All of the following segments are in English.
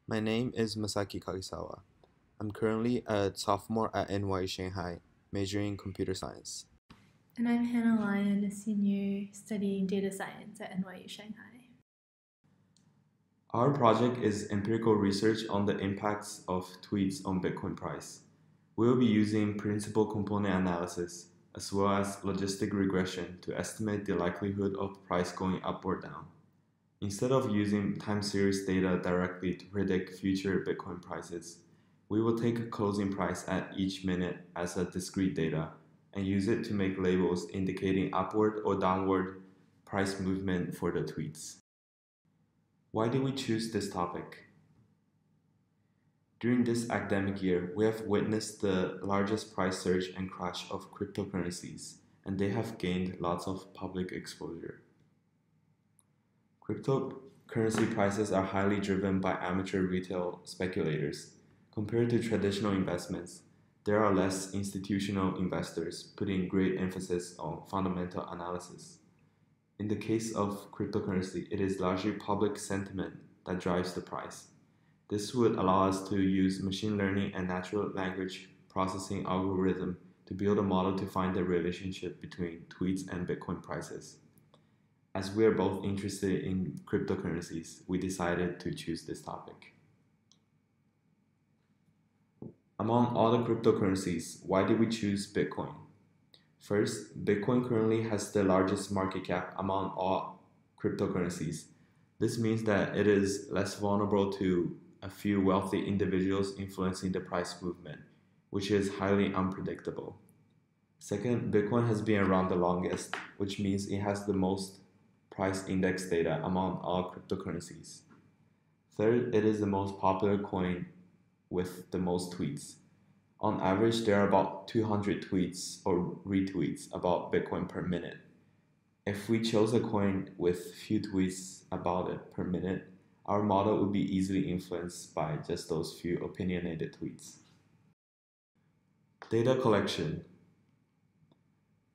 My name is Masaki Kagesawa. I'm currently a sophomore at NYU Shanghai, majoring in computer science. And I'm Hannah Lyon, a senior studying data science at NYU Shanghai. Our project is empirical research on the impacts of tweets on Bitcoin price. We will be using principal component analysis as well as logistic regression to estimate the likelihood of price going up or down. Instead of using time series data directly to predict future Bitcoin prices, we will take a closing price at each minute as a discrete data and use it to make labels indicating upward or downward price movement for the tweets. Why did we choose this topic? During this academic year, we have witnessed the largest price surge and crash of cryptocurrencies, and they have gained lots of public exposure. Cryptocurrency prices are highly driven by amateur retail speculators. Compared to traditional investments, there are less institutional investors putting great emphasis on fundamental analysis. In the case of cryptocurrency, it is largely public sentiment that drives the price. This would allow us to use machine learning and natural language processing algorithm to build a model to find the relationship between tweets and Bitcoin prices. As we are both interested in cryptocurrencies, we decided to choose this topic. Among all the cryptocurrencies, why did we choose Bitcoin? First, Bitcoin currently has the largest market cap among all cryptocurrencies. This means that it is less vulnerable to a few wealthy individuals influencing the price movement, which is highly unpredictable. Second, Bitcoin has been around the longest, which means it has the most price index data among all cryptocurrencies. Third, it is the most popular coin with the most tweets. On average, there are about 200 tweets or retweets about Bitcoin per minute. If we chose a coin with few tweets about it per minute, our model would be easily influenced by just those few opinionated tweets. Data collection.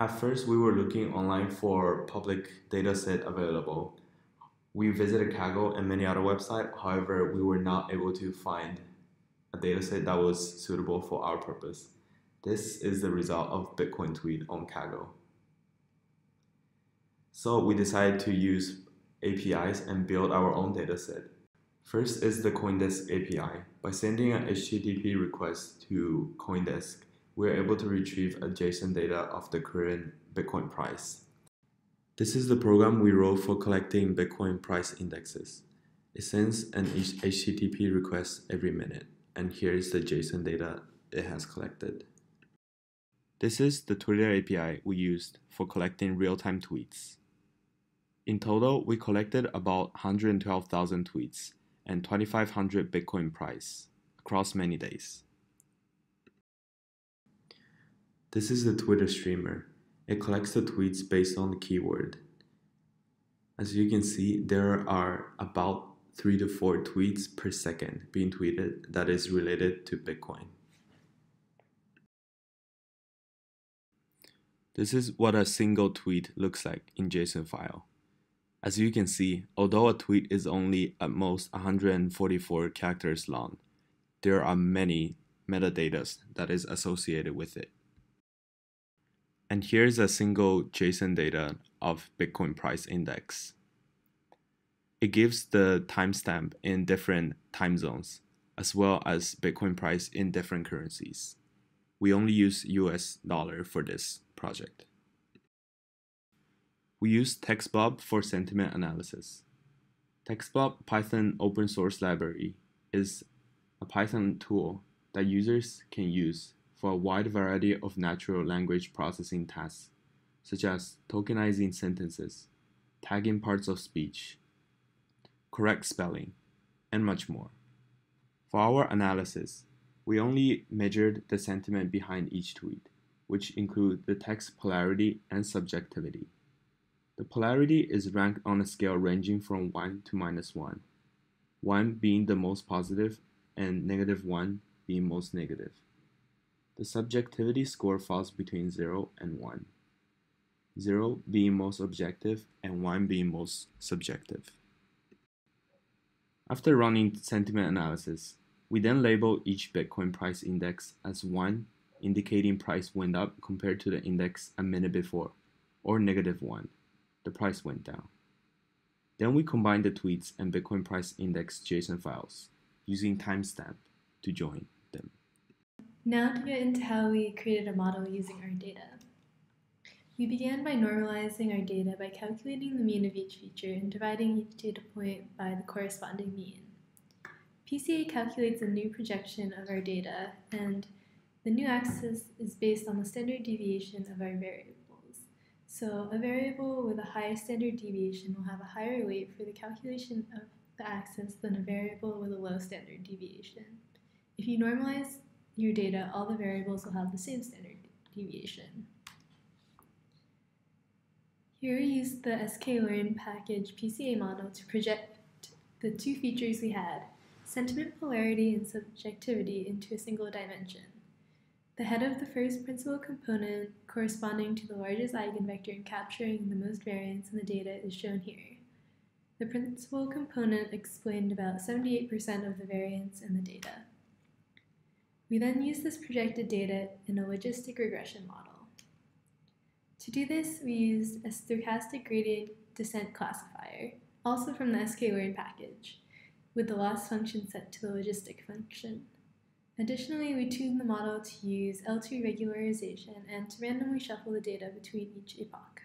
At first, we were looking online for public dataset available. We visited Kaggle and many other websites, however, we were not able to find a dataset that was suitable for our purpose. This is the result of Bitcoin tweet on Kaggle. So we decided to use APIs and build our own dataset. First is the CoinDesk API. By sending an HTTP request to CoinDesk, we are able to retrieve a JSON data of the current Bitcoin price. This is the program we wrote for collecting Bitcoin price indexes. It sends an HTTP request every minute, and here is the JSON data it has collected. This is the Twitter API we used for collecting real-time tweets. In total, we collected about 112,000 tweets and 2,500 Bitcoin price across many days. This is the Twitter streamer. It collects the tweets based on the keyword. As you can see, there are about 3 to 4 tweets per second being tweeted that is related to Bitcoin. This is what a single tweet looks like in JSON file. As you can see, although a tweet is only at most 144 characters long, there are many metadata that is associated with it. And here's a single JSON data of Bitcoin price index. It gives the timestamp in different time zones, as well as Bitcoin price in different currencies. We only use US dollar for this project. We use TextBlob for sentiment analysis. TextBlob Python open source library is a Python tool that users can use for a wide variety of natural language processing tasks, such as tokenizing sentences, tagging parts of speech, correct spelling, and much more. For our analysis, we only measured the sentiment behind each tweet, which include the text polarity and subjectivity. The polarity is ranked on a scale ranging from 1 to -1, 1 being the most positive and -1 being most negative. The subjectivity score falls between 0 and 1, 0 being most objective and 1 being most subjective. After running sentiment analysis, we then label each Bitcoin price index as 1, indicating price went up compared to the index a minute before, or -1, the price went down. Then we combine the tweets and Bitcoin price index JSON files using timestamp to join them. Now to get into how we created a model using our data. We began by normalizing our data by calculating the mean of each feature and dividing each data point by the corresponding mean. PCA calculates a new projection of our data, and the new axis is based on the standard deviation of our variables. So a variable with a high standard deviation will have a higher weight for the calculation of the axis than a variable with a low standard deviation. If you normalize your data, all the variables will have the same standard deviation. Here we use the sklearn package PCA model to project the two features we had, sentiment polarity and subjectivity, into a single dimension. The head of the first principal component, corresponding to the largest eigenvector and capturing the most variance in the data, is shown here. The principal component explained about 78% of the variance in the data. We then use this projected data in a logistic regression model. To do this, we used a stochastic gradient descent classifier, also from the sklearn package, with the loss function set to the logistic function. Additionally, we tuned the model to use L2 regularization and to randomly shuffle the data between each epoch.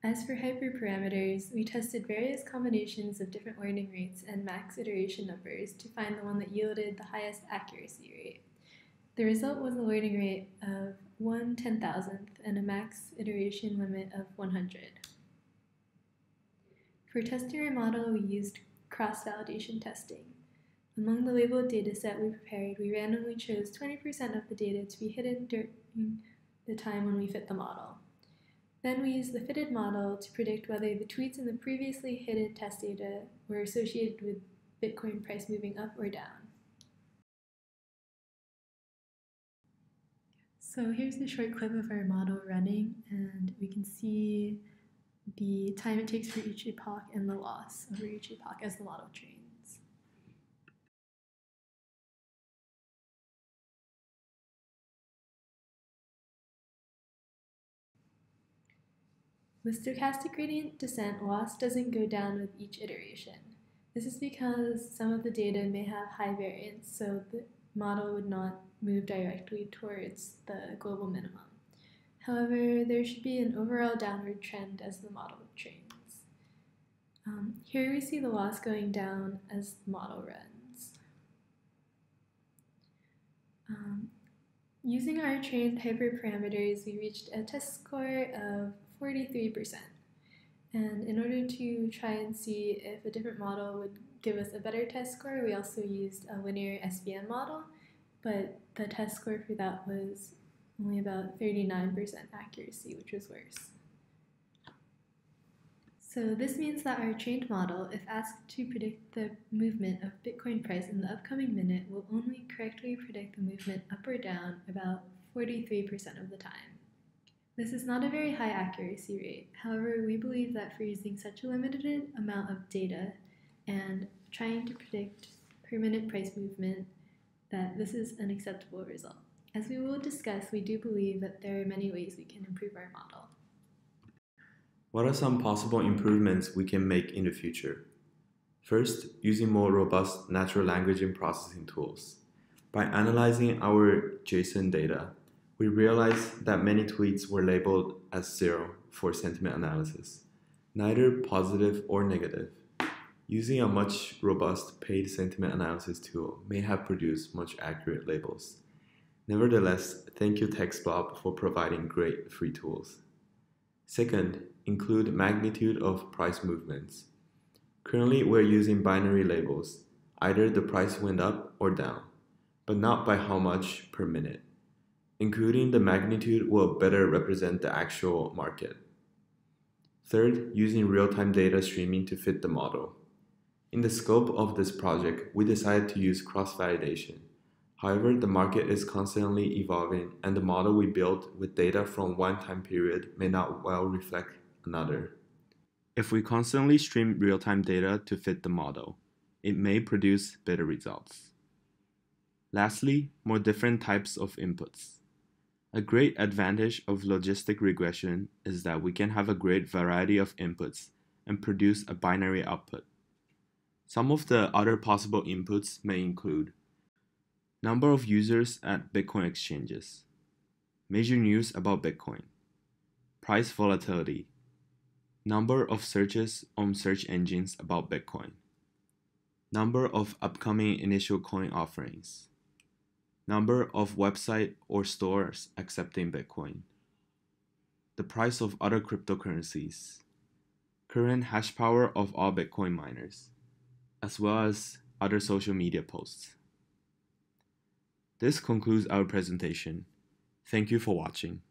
As for hyperparameters, we tested various combinations of different learning rates and max iteration numbers to find the one that yielded the highest accuracy rate. The result was a learning rate of 1/10,000th and a max iteration limit of 100. For testing our model, we used cross-validation testing. Among the labeled dataset we prepared, we randomly chose 20% of the data to be hidden during the time when we fit the model. Then we used the fitted model to predict whether the tweets in the previously hidden test data were associated with Bitcoin price moving up or down. So here's a short clip of our model running, and we can see the time it takes for each epoch and the loss over each epoch as the model trains. With stochastic gradient descent, loss doesn't go down with each iteration. This is because some of the data may have high variance, so the model would not move directly towards the global minimum. However, there should be an overall downward trend as the model trains. Here we see the loss going down as the model runs. Using our trained hyperparameters, we reached a test score of 43%. And in order to try and see if a different model would give us a better test score, we also used a linear SVM model, but the test score for that was only about 39% accuracy, which was worse. So this means that our trained model, if asked to predict the movement of Bitcoin price in the upcoming minute, will only correctly predict the movement up or down about 43% of the time. This is not a very high accuracy rate. However, we believe that for using such a limited amount of data and trying to predict per minute price movement, that this is an acceptable result. As we will discuss, we do believe that there are many ways we can improve our model. What are some possible improvements we can make in the future? First, using more robust natural language and processing tools. By analyzing our JSON data, we realized that many tweets were labeled as 0 for sentiment analysis, neither positive or negative. Using a much robust paid sentiment analysis tool may have produced much accurate labels. Nevertheless, thank you TextBlob for providing great free tools. Second, include magnitude of price movements. Currently, we're using binary labels. Either the price went up or down, but not by how much per minute. Including the magnitude will better represent the actual market. Third, using real-time data streaming to fit the model. In the scope of this project, we decided to use cross-validation. However, the market is constantly evolving, and the model we built with data from one time period may not well reflect another. If we constantly stream real-time data to fit the model, it may produce better results. Lastly, more different types of inputs. A great advantage of logistic regression is that we can have a great variety of inputs and produce a binary output. Some of the other possible inputs may include number of users at Bitcoin exchanges, major news about Bitcoin, price volatility, number of searches on search engines about Bitcoin, number of upcoming initial coin offerings, number of website or stores accepting Bitcoin, the price of other cryptocurrencies, current hash power of all Bitcoin miners, as well as other social media posts. This concludes our presentation. Thank you for watching.